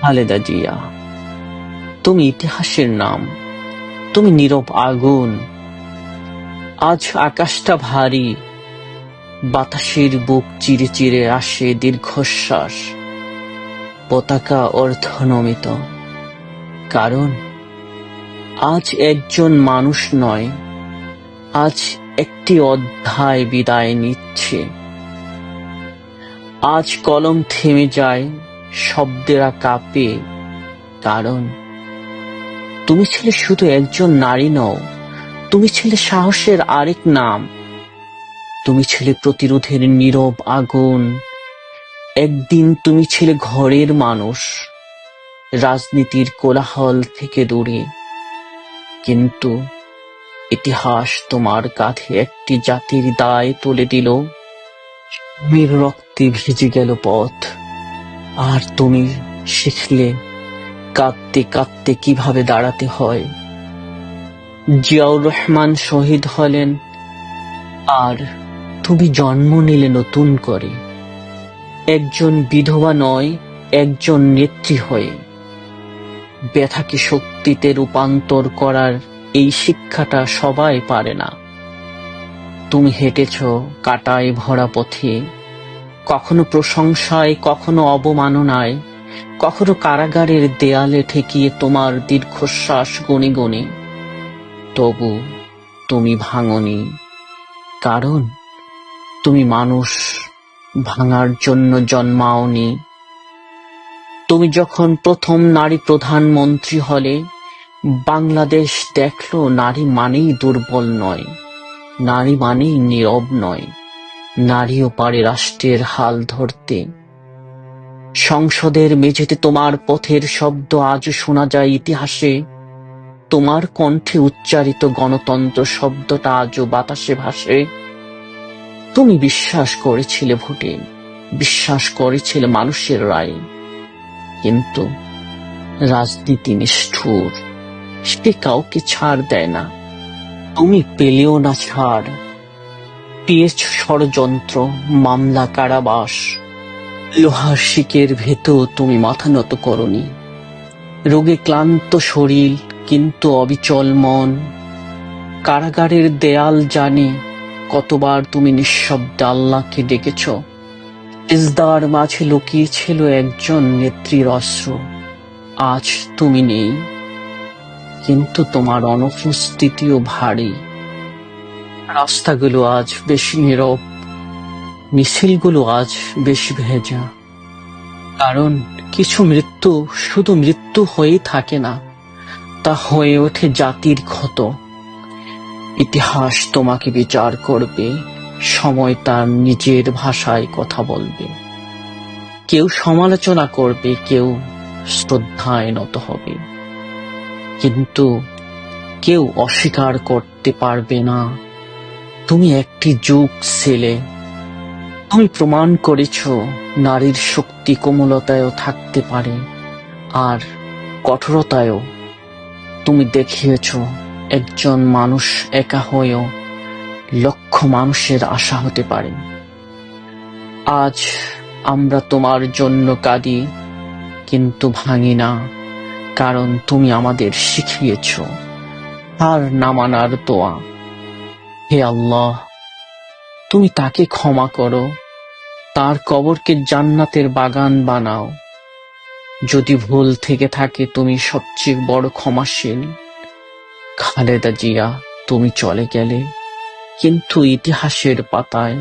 খালেদা জিয়া, তুমি ইতিহাসের নাম, তুমি নীরব আগুন। আজ আকাশটা ভারী, বাতাসের বুক চিরে চিরে আসে দীর্ঘশ্বাস, পতাকা অর্ধনমিত। কারণ আজ একজন মানুষ নয়, আজ একটি অধ্যায় বিদায় নিচ্ছে। আজ কলম থেমে যায়, শব্দেরা কাঁপে। কারণ তুমি ছিলে শুধু একজন নারী নও, তুমি ছিলে সাহসের আরেক নাম। তুমি ছিলে প্রতিরোধের নীরব আগুন। একদিন তুমি ছিলে ঘরের মানুষ, রাজনীতির কোলাহল থেকে দূরে। কিন্তু ইতিহাস তোমার কাঁধে একটি জাতির দায় তুলে দিল। তুমির রক্তে ভিজে গেল পথ, আর তুমি শিখলে কাঁদতে কাঁদতে কিভাবে দাঁড়াতে হয়। জিয়াউর রহমান শহীদ হলেন, আর তুমি জন্ম নিলে নতুন করে, একজন বিধবা নয়, একজন নেত্রী হয়ে। ব্যথাকে শক্তিতে রূপান্তর করার এই শিক্ষাটা সবাই পারে না। তুমি হেঁটেছ কাঁটায় ভরা পথে, কখনো প্রশংসায়, কখনো অবমাননায়, কখনো কারাগারের দেয়ালে ঠেকিয়ে তোমার দীর্ঘশ্বাস গুনে গুনে। তবু তুমি ভাঙনি, কারণ তুমি মানুষ, ভাঙার জন্য জন্মাওনি। তুমি যখন প্রথম নারী প্রধানমন্ত্রী হলে, বাংলাদেশ দেখল নারী মানেই দুর্বল নয়, নারী মানেই নীরব নয়, নারীও পারে রাষ্ট্রের হাল ধরতে। সংসদের মেঝেতে তোমার পথের শব্দ আজও শোনা যায় ইতিহাসে। তোমার কণ্ঠে উচ্চারিত গণতন্ত্র শব্দটা আজও বাতাসে ভাসে। তুমি বিশ্বাস করেছিলে ভোটে, বিশ্বাস করেছিলে মানুষের রায়ে। কিন্তু রাজনীতি নিষ্ঠুর, সে কাউকে ছাড় দেয় না। তুমি পেলেও না ছাড়, পেয়েছ ষড়যন্ত্র, মামলা, কারাবাস। লোহার শিকের ভেতর তুমি মাথা নত করনি। রোগে ক্লান্ত শরীর কিন্তু অবিচল মন। কারাগারের দেয়াল জানে কতবার তুমি নিঃশব্দে আল্লাহকে ডেকেছ। সিজদার মাঝে লুকিয়েছিল একজন নেত্রীর অস্ত্র। আজ তুমি নেই, কিন্তু তোমার অনুপস্থিতিও ভারী। রাস্তাগুলো আজ বেশি নীরব, মিছিলগুলো আজ বেশি ভেজা। কারণ কিছু মৃত্যু শুধু মৃত্যু হয়েই থাকে না, তা হয়ে ওঠে জাতির ক্ষত। ইতিহাস তোমাকে বিচার করবে, সময় তার নিজের ভাষায় কথা বলবে। কেউ সমালোচনা করবে, কেউ শ্রদ্ধায় নত হবে, কিন্তু কেউ অস্বীকার করতে পারবে না তুমি একটি যুগ ছিলে। তুমি প্রমাণ করেছ নারীর শক্তি কোমলতায়ও থাকতে পারে, আর কঠোরতায়ও। তুমি দেখিয়েছ একজন মানুষ একা হয়েও লক্ষ মানুষের আশা হতে পারে। আজ আমরা তোমার জন্য কাঁদি, কিন্তু ভাঙি না, কারণ তুমি আমাদের শিখিয়েছ হার না মানার দোয়া। হে আল্লাহ, তুমি তাকে ক্ষমা করো, তার কবরকে জান্নাতের বাগান বানাও। যদি ভুল থেকে থাকে, তুমি সবচেয়ে বড় ক্ষমাশীল। খালেদা জিয়া, তুমি চলে গেলে, কিন্তু ইতিহাসের পাতায়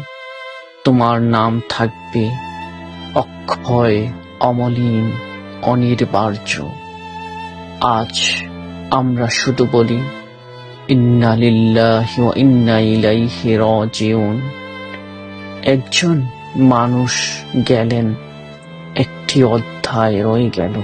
তোমার নাম থাকবে অক্ষয়, অমলিন, অনির্বার্য। আজ আমরা শুধু বলি, ইন্না লিল্লাহি ওয়া ইন্না ইলাইহি রাজিউন। একজন মানুষ গেলেন, একটি অধ্যায় রয়ে গেল।